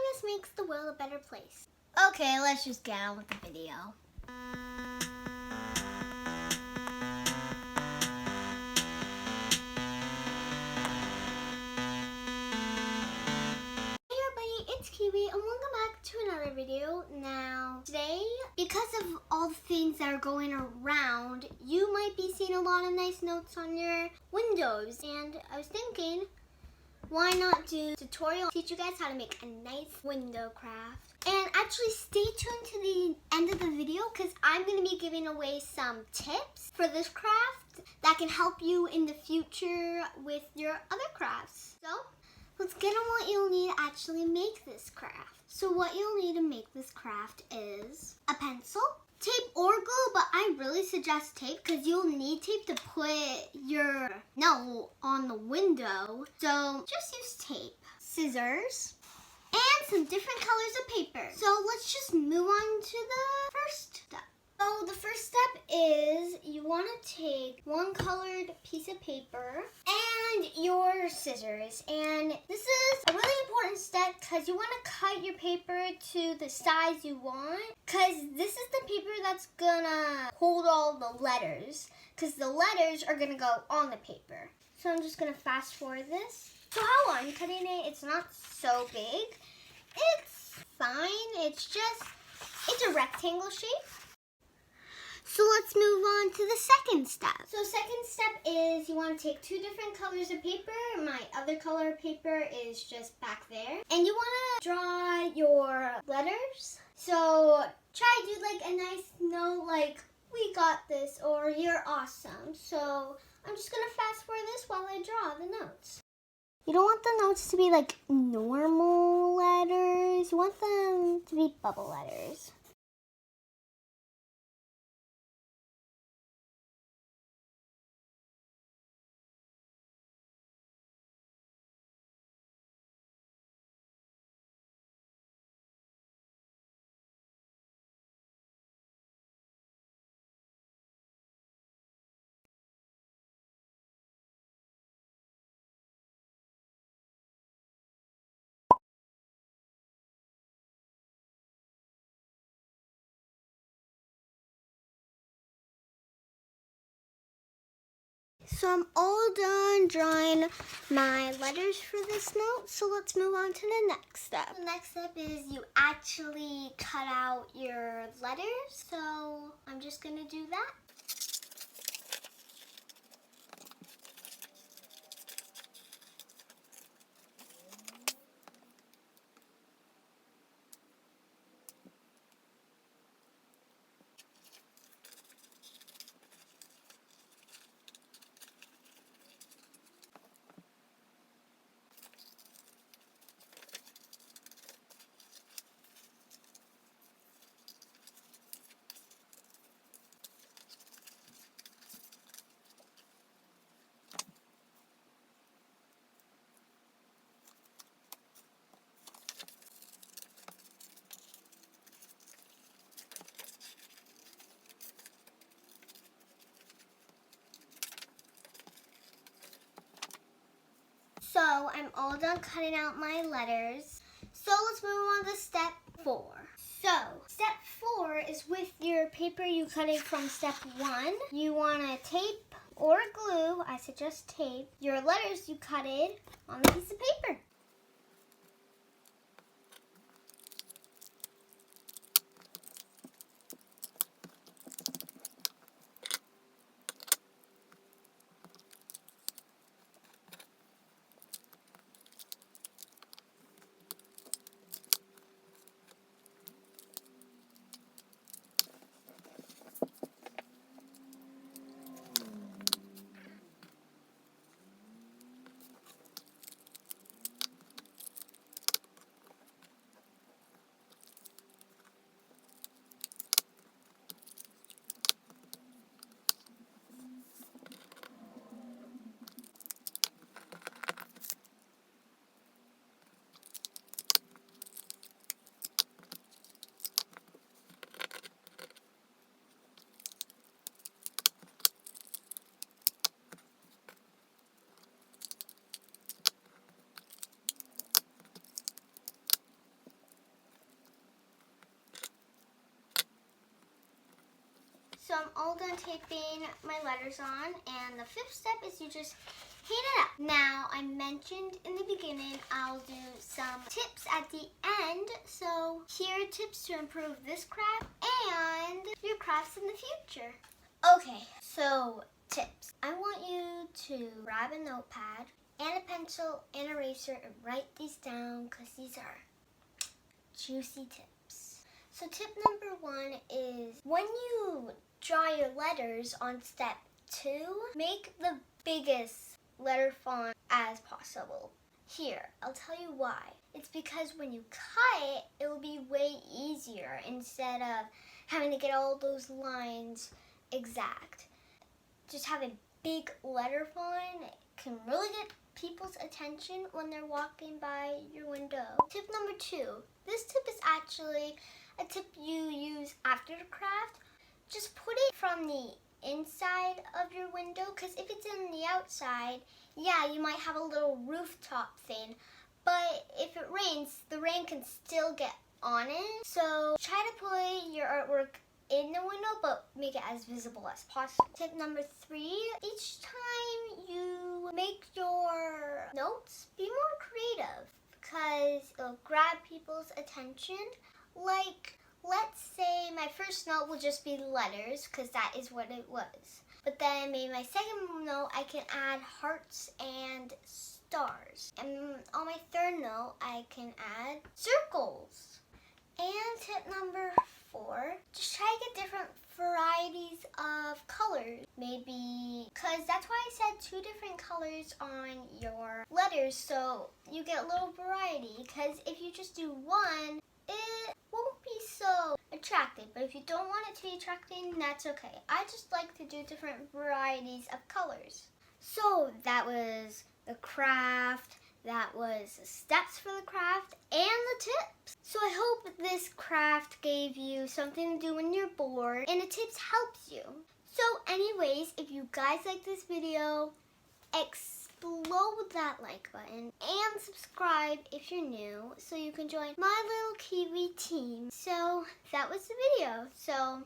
awareness makes the world a better place. Okay, let's just get on with the video. Hey everybody, it's Kiwi and welcome back to another video. Now, today, because of all the things that are going around, you might be seeing a lot of nice notes on your windows. And I was thinking, why not do a tutorial, teach you guys how to make a nice window craft. And actually stay tuned to the end of the video because I'm going to be giving away some tips for this craft that can help you in the future with your other crafts. So, let's get on what you'll need to actually make this craft. So what you'll need to make this craft is a pencil, tape or glue, but I really suggest tape because you'll need tape to put your note on the window. So just use tape, scissors, and some different colors of paper. So let's just move on to the first step. So the first step is you want to take one colored piece of paper and your scissors. And this is a really important step because you want to cut your paper to the size you want, because this is the paper that's gonna hold all the letters, because the letters are gonna go on the paper. So I'm just gonna fast forward this. So how I'm cutting it, it's not so big. It's fine. It's a rectangle shape. So let's move on to the second step. So second step is you want to take two different colors of paper. My other color of paper is just back there. And you want to draw your letters. So try to do like a nice note like, we got this, or you're awesome. So I'm just going to fast forward this while I draw the notes. You don't want the notes to be like normal letters. You want them to be bubble letters. So I'm all done drawing my letters for this note, so let's move on to the next step. The next step is you actually cut out your letters, so I'm just going to do that. So I'm all done cutting out my letters. So let's move on to step 4. So step 4 is with your paper you cut it from step 1. You want to tape or glue, I suggest tape, your letters you cut it on the piece of paper. I'm all done taping my letters on, and the 5th step is you just heat it up. Now, I mentioned in the beginning I'll do some tips at the end, so here are tips to improve this craft and your crafts in the future. Okay, so tips. I want you to grab a notepad and a pencil and eraser and write these down because these are juicy tips. So tip number 1 is when you draw your letters on step 2, make the biggest letter font as possible. Here, I'll tell you why. It's because when you cut it, it will be way easier instead of having to get all those lines exact. Just having big letter font can really get people's attention when they're walking by your window. Tip number 2. This tip is actually a tip you use after the craft. Just put it from the inside of your window, because if it's in the outside, yeah, you might have a little rooftop thing, but if it rains, the rain can still get on it. So try to put your artwork in the window, but make it as visible as possible. Tip number 3, each time you make your notes, be more creative because it'll grab people's attention. Like, let's say my first note will just be letters because that is what it was. But then maybe my second note, I can add hearts and stars. And on my third note, I can add circles. And tip number 4, just try to get different varieties of colors. Maybe, because that's why I said 2 different colors on your letters, so you get a little variety. Because if you just do one, it won't be so attractive. But if you don't want it to be attracting, that's okay. I just like to do different varieties of colors. So that was the craft. That was the steps for the craft and the tips. So I hope this craft gave you something to do when you're bored and the tips helps you. So anyways, if you guys like this video, explode that like button and subscribe if you're new so you can join my little Kiwi team. So that was the video. So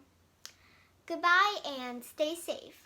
goodbye and stay safe.